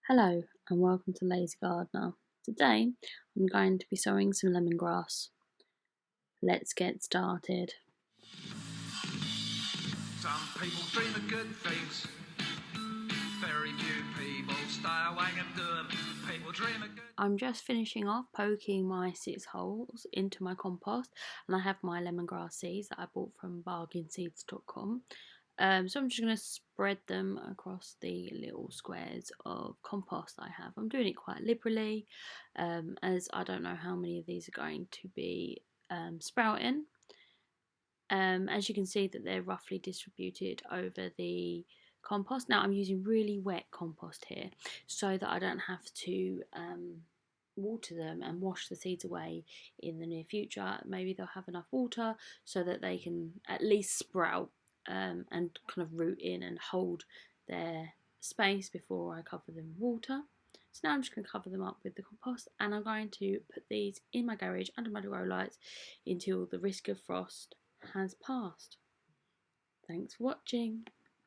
Hello and welcome to Lazy Gardener. Today I'm going to be sowing some lemongrass. Let's get started. Some people dream of good things. Very few people stay awake and do them. People dream of good. I'm just finishing off poking my 6 holes into my compost, and I have my lemongrass seeds that I bought from bargainseeds.com. So I'm just going to spread them across the little squares of compost I have. I'm doing it quite liberally, as I don't know how many of these are going to be sprouting. As you can see that they're roughly distributed over the compost. Now I'm using really wet compost here so that I don't have to water them and wash the seeds away in the near future. Maybe they'll have enough water so that they can at least sprout and kind of root in and hold their space before I cover them with water. So now I'm just going to cover them up with the compost, and I'm going to put these in my garage under my grow lights until the risk of frost has passed. Thanks for watching.